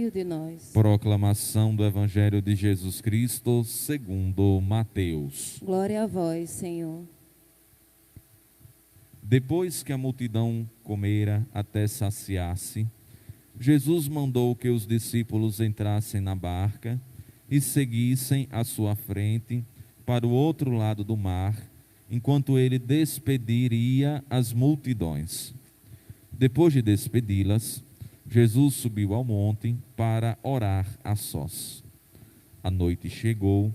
meio de nós. Proclamação do Evangelho de Jesus Cristo segundo Mateus. Glória a vós, Senhor. Depois que a multidão comera até saciar-se, Jesus mandou que os discípulos entrassem na barca e seguissem à sua frente para o outro lado do mar, enquanto ele despediria as multidões. Depois de despedi-las, Jesus subiu ao monte para orar a sós. A noite chegou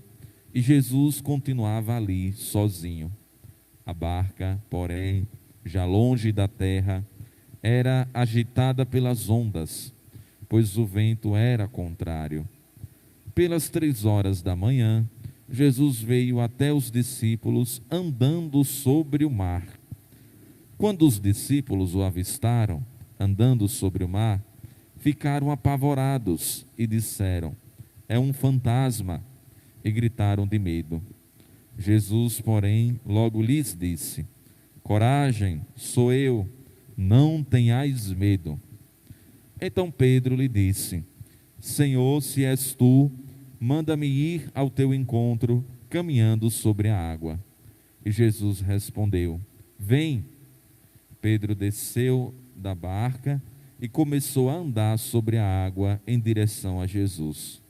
e Jesus continuava ali sozinho. A barca, porém, já longe da terra, era agitada pelas ondas, pois o vento era contrário. Pelas 3 horas da manhã, Jesus veio até os discípulos andando sobre o mar. Quando os discípulos o avistaram, andando sobre o mar, ficaram apavorados e disseram: "É um fantasma", e gritaram de medo. Jesus, porém, logo lhes disse: "Coragem, sou eu, não tenhais medo." Então Pedro lhe disse: "Senhor, se és tu, manda-me ir ao teu encontro, caminhando sobre a água." E Jesus respondeu: "Vem." Pedro desceu da barca e começou a andar sobre a água em direção a Jesus.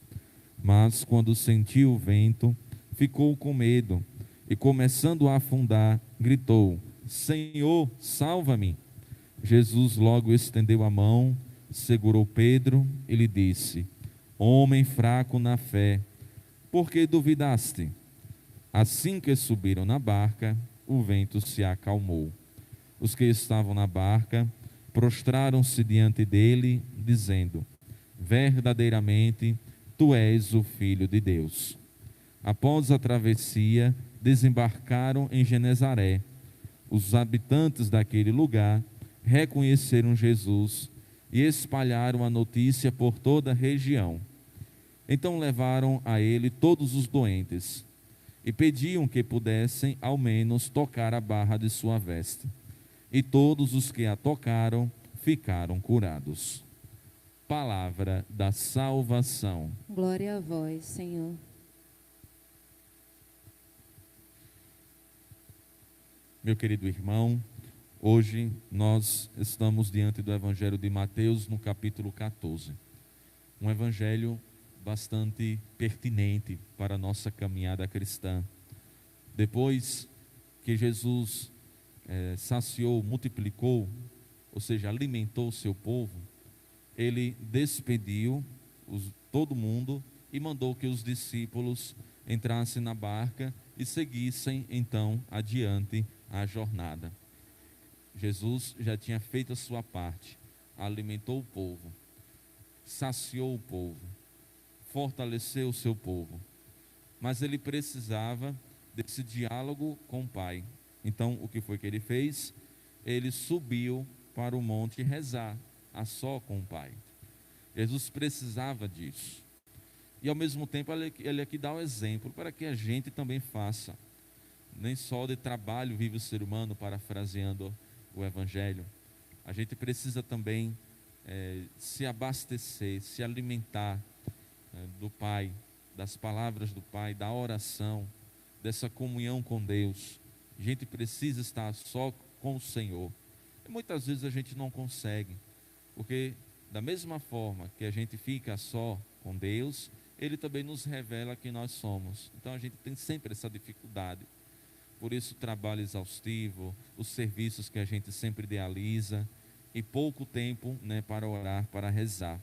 Mas quando sentiu o vento, ficou com medo e, começando a afundar, gritou: "Senhor, salva-me!" Jesus logo estendeu a mão, segurou Pedro e lhe disse: "Homem fraco na fé, por que duvidaste?" Assim que subiram na barca, o vento se acalmou. Os que estavam na barca prostraram-se diante dele, dizendo: "Verdadeiramente, tu és o Filho de Deus." Após a travessia, desembarcaram em Genezaré. Os habitantes daquele lugar reconheceram Jesus e espalharam a notícia por toda a região. Então levaram a ele todos os doentes e pediam que pudessem ao menos tocar a barra de sua veste. E todos os que a tocaram ficaram curados. Palavra da salvação. Glória a vós, Senhor. Meu querido irmão, hoje nós estamos diante do Evangelho de Mateus, no capítulo 14. Um evangelho bastante pertinente para a nossa caminhada cristã. Depois que Jesus saciou, multiplicou, ou seja, alimentou o seu povo, ele despediu todo mundo e mandou que os discípulos entrassem na barca e seguissem então adiante a jornada. Jesus já tinha feito a sua parte, alimentou o povo, saciou o povo, fortaleceu o seu povo, mas ele precisava desse diálogo com o Pai. Então, o que foi que ele fez? Ele subiu para o monte rezar, a só com o Pai. Jesus precisava disso. E ao mesmo tempo, ele aqui dá o exemplo para que a gente também faça. Nem só de trabalho vive o ser humano, parafraseando o Evangelho. A gente precisa também se abastecer, se alimentar do Pai, das palavras do Pai, da oração, dessa comunhão com Deus. A gente precisa estar só com o Senhor. E muitas vezes a gente não consegue, porque da mesma forma que a gente fica só com Deus, Ele também nos revela quem nós somos. Então a gente tem sempre essa dificuldade. Por isso o trabalho exaustivo, os serviços que a gente sempre idealiza e pouco tempo para orar, para rezar.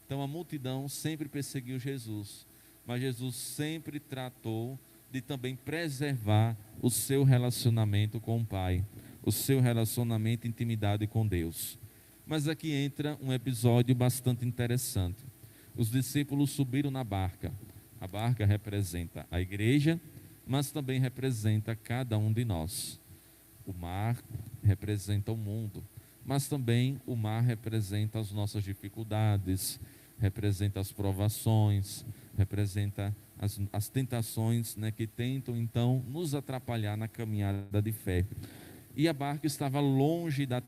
Então a multidão sempre perseguiu Jesus, mas Jesus sempre tratou de também preservar o seu relacionamento com o Pai, o seu relacionamento e intimidade com Deus. Mas aqui entra um episódio bastante interessante. Os discípulos subiram na barca. A barca representa a igreja, mas também representa cada um de nós. O mar representa o mundo, mas também o mar representa as nossas dificuldades, representa as provações, representa as tentações que tentam então nos atrapalhar na caminhada de fé. E a barca estava longe da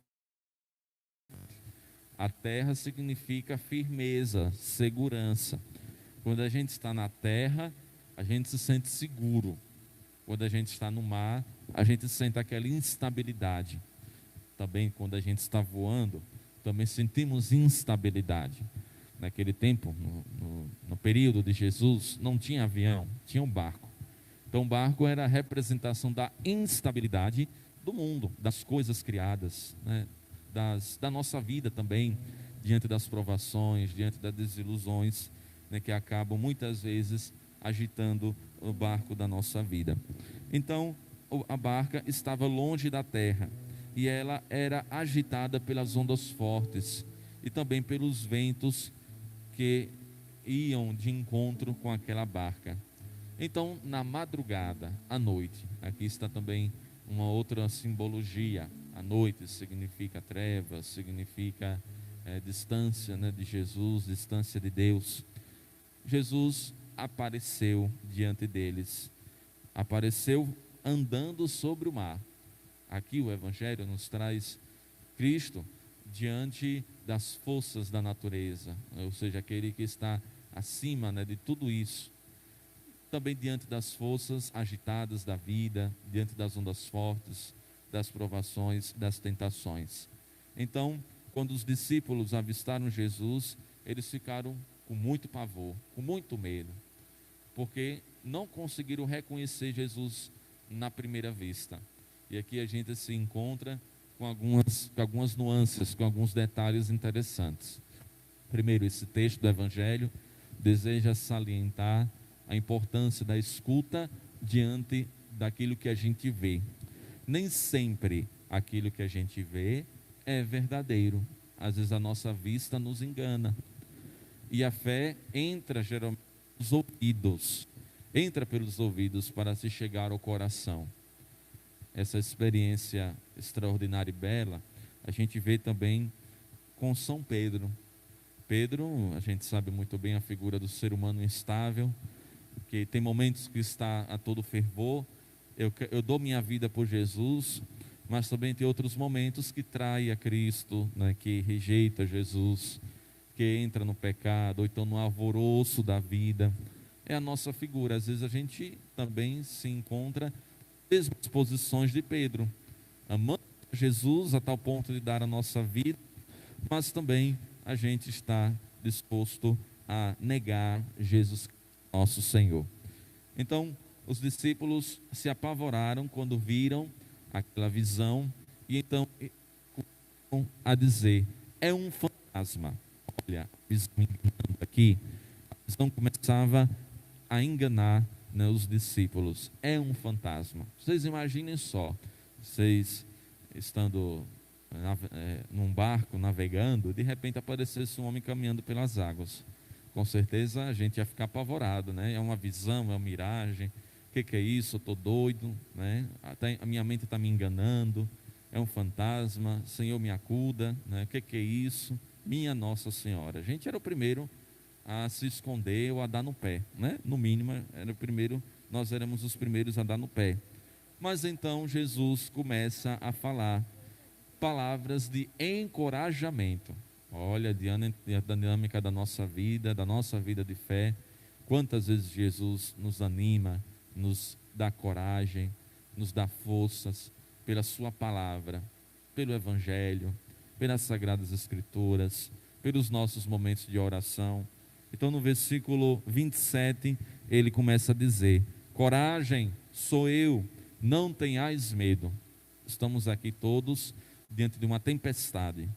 A terra significa firmeza, segurança. Quando a gente está na terra, a gente se sente seguro. Quando a gente está no mar, a gente sente aquela instabilidade. Também quando a gente está voando, também sentimos instabilidade. Naquele tempo, no período de Jesus, não tinha avião, tinha um barco. Então o barco era a representação da instabilidade do mundo, das coisas criadas, né? Da nossa vida também, diante das provações, diante das desilusões, né, que acabam muitas vezes agitando o barco da nossa vida. Então a barca estava longe da terra e ela era agitada pelas ondas fortes e também pelos ventos que iam de encontro com aquela barca. Então, na madrugada, à noite, aqui está também uma outra simbologia. A noite significa trevas, significa distância, né, de Jesus, distância de Deus. Jesus apareceu diante deles, apareceu andando sobre o mar. Aqui o Evangelho nos traz Cristo diante das forças da natureza, ou seja, aquele que está acima, né, de tudo isso. Também diante das forças agitadas da vida, diante das ondas fortes, das provações, das tentações. Então, quando os discípulos avistaram Jesus, eles ficaram com muito pavor, com muito medo, porque não conseguiram reconhecer Jesus na primeira vista. E aqui a gente se encontra com algumas nuances, com alguns detalhes interessantes. Primeiro, esse texto do Evangelho deseja salientar a importância da escuta diante daquilo que a gente vê. Nem sempre aquilo que a gente vê é verdadeiro. Às vezes a nossa vista nos engana. E a fé entra geralmente pelos ouvidos. Entra pelos ouvidos para se chegar ao coração. Essa experiência extraordinária e bela, a gente vê também com São Pedro. Pedro, a gente sabe muito bem a figura do ser humano instável, que tem momentos que está a todo fervor, eu dou minha vida por Jesus, mas também tem outros momentos que trai a Cristo, né, que rejeita Jesus, que entra no pecado, ou então no alvoroço da vida. É a nossa figura. Às vezes a gente também se encontra nas mesmas posições de Pedro, amando Jesus a tal ponto de dar a nossa vida, mas também a gente está disposto a negar Jesus Cristo, nosso Senhor. Então, os discípulos se apavoraram quando viram aquela visão e então começaram a dizer: é um fantasma. Olha, a visão enganando aqui, a visão começava a enganar, né, os discípulos. É um fantasma. Vocês imaginem só, vocês estando num barco navegando, de repente aparecesse um homem caminhando pelas águas. Com certeza a gente ia ficar apavorado, né? É uma visão, é uma miragem. O que é isso? Eu estou doido, né? Até a minha mente está me enganando. É um fantasma. Senhor, me acuda, né? O que é isso? Minha Nossa Senhora. A gente era o primeiro a se esconder ou a dar no pé, né? No mínimo, era o primeiro, nós éramos os primeiros a dar no pé. Mas então Jesus começa a falar palavras de encorajamento. Olha, diante da dinâmica da nossa vida de fé, quantas vezes Jesus nos anima, nos dá coragem, nos dá forças pela sua palavra, pelo Evangelho, pelas Sagradas Escrituras, pelos nossos momentos de oração. Então no versículo 27, ele começa a dizer: coragem, sou eu, não tenhais medo. Estamos aqui todos diante de uma tempestade,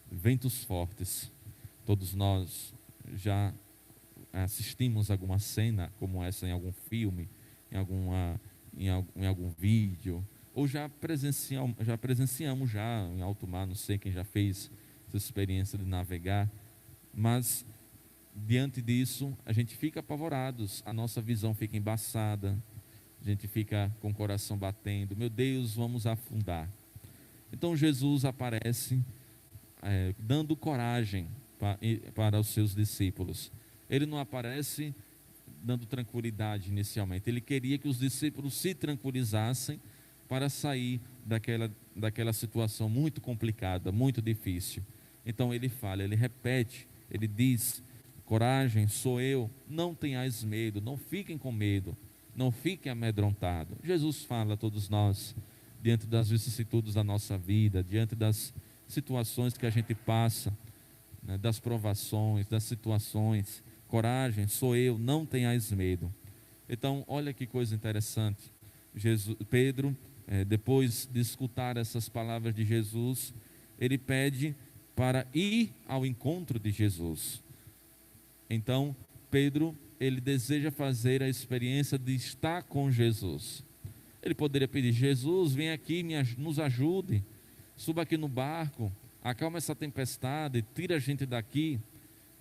ventos fortes. Todos nós já assistimos alguma cena como essa em algum filme, em algum vídeo, ou já presenciamos já em alto mar. Não sei quem já fez essa experiência de navegar, mas diante disso a gente fica apavorados, a nossa visão fica embaçada, a gente fica com o coração batendo. Meu Deus, vamos afundar. Então Jesus aparece dando coragem para os seus discípulos. Ele não aparece dando tranquilidade inicialmente. Ele queria que os discípulos se tranquilizassem para sair daquela situação muito complicada, muito difícil. Então ele fala, ele repete, ele diz: coragem, sou eu, não tenhais medo, não fiquem com medo, não fiquem amedrontados. Jesus fala a todos nós, diante das vicissitudes da nossa vida, diante das situações que a gente passa, né, das provações, das situações: coragem, sou eu, não tenhais medo. Então, olha que coisa interessante. Pedro, depois de escutar essas palavras de Jesus, ele pede para ir ao encontro de Jesus. Então, Pedro, ele deseja fazer a experiência de estar com Jesus. Ele poderia pedir: Jesus, vem aqui, nos ajude, suba aqui no barco, acalma essa tempestade, tira a gente daqui.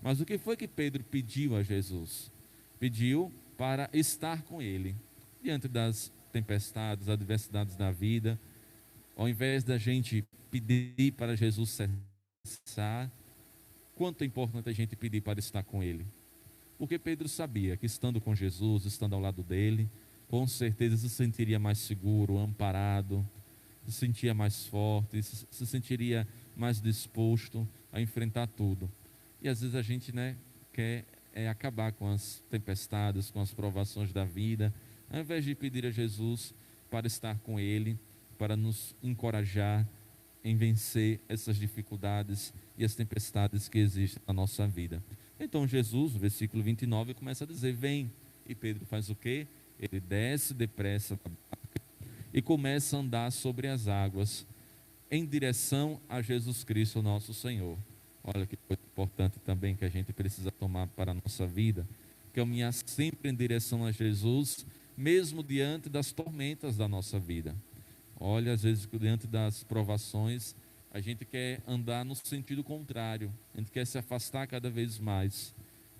Mas o que foi que Pedro pediu a Jesus? Pediu para estar com ele, diante das tempestades, adversidades da vida. Ao invés da gente pedir para Jesus cessar, quanto é importante a gente pedir para estar com ele. Porque Pedro sabia que estando com Jesus, estando ao lado dele, com certeza se sentiria mais seguro, amparado, se sentia mais forte, se sentiria mais disposto a enfrentar tudo. E às vezes a gente, quer acabar com as tempestades, com as provações da vida, ao invés de pedir a Jesus para estar com ele, para nos encorajar em vencer essas dificuldades e as tempestades que existem na nossa vida. Então Jesus, no versículo 29, começa a dizer: vem. E Pedro faz o quê? Ele desce depressa da barca e começa a andar sobre as águas em direção a Jesus Cristo, nosso Senhor. Olha que coisa importante também que a gente precisa tomar para a nossa vida: caminhar sempre em direção a Jesus, mesmo diante das tormentas da nossa vida. Olha, às vezes diante das provações, a gente quer andar no sentido contrário, a gente quer se afastar cada vez mais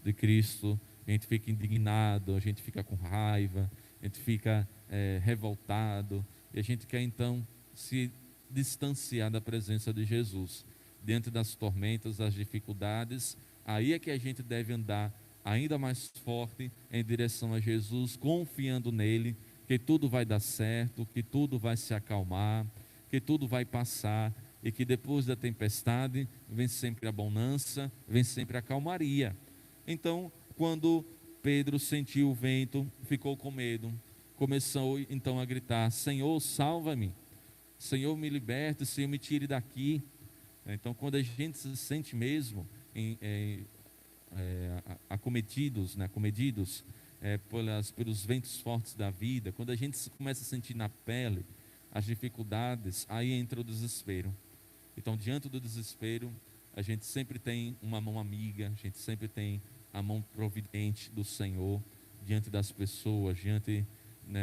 de Cristo, a gente fica indignado, a gente fica com raiva, a gente fica revoltado, e a gente quer então se distanciar da presença de Jesus. Diante das tormentas, das dificuldades, aí é que a gente deve andar ainda mais forte em direção a Jesus, confiando nele, que tudo vai dar certo, que tudo vai se acalmar, que tudo vai passar, e que depois da tempestade vem sempre a bonança, vem sempre a calmaria. Então, quando Pedro sentiu o vento, ficou com medo, começou então a gritar: Senhor, salva-me, Senhor, me liberte, Senhor, me tire daqui. Então, quando a gente se sente mesmo acometidos, pelos ventos fortes da vida, quando a gente começa a sentir na pele as dificuldades, aí entra o desespero. Então, diante do desespero, a gente sempre tem uma mão amiga, a gente sempre tem a mão providente do Senhor, diante das pessoas, diante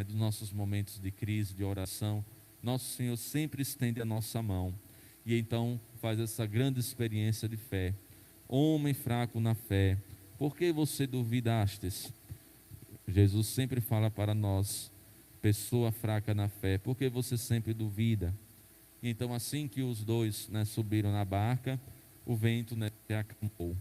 dos nossos momentos de crise, de oração. Nosso Senhor sempre estende a nossa mão, e então faz essa grande experiência de fé. Homem fraco na fé, por que você duvidastes? Jesus sempre fala para nós: pessoa fraca na fé, por que você sempre duvida? E então, assim que os dois subiram na barca, o vento se acalmou,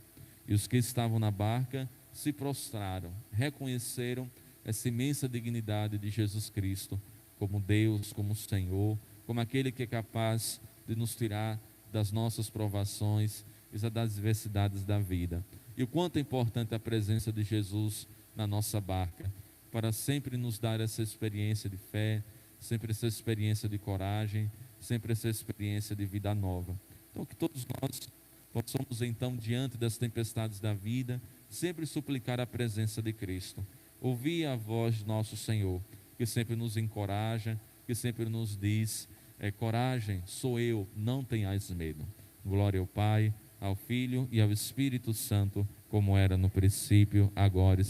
e os que estavam na barca se prostraram, reconheceram essa imensa dignidade de Jesus Cristo como Deus, como Senhor, como aquele que é capaz de nos tirar das nossas provações e das adversidades da vida. E o quanto é importante a presença de Jesus na nossa barca, para sempre nos dar essa experiência de fé, sempre essa experiência de coragem, sempre essa experiência de vida nova. Então, que todos nós possamos então, diante das tempestades da vida, sempre suplicar a presença de Cristo, ouvir a voz de nosso Senhor, que sempre nos encoraja, que sempre nos diz: coragem, sou eu, não tenhais medo. Glória ao Pai, ao Filho e ao Espírito Santo, como era no princípio, agora e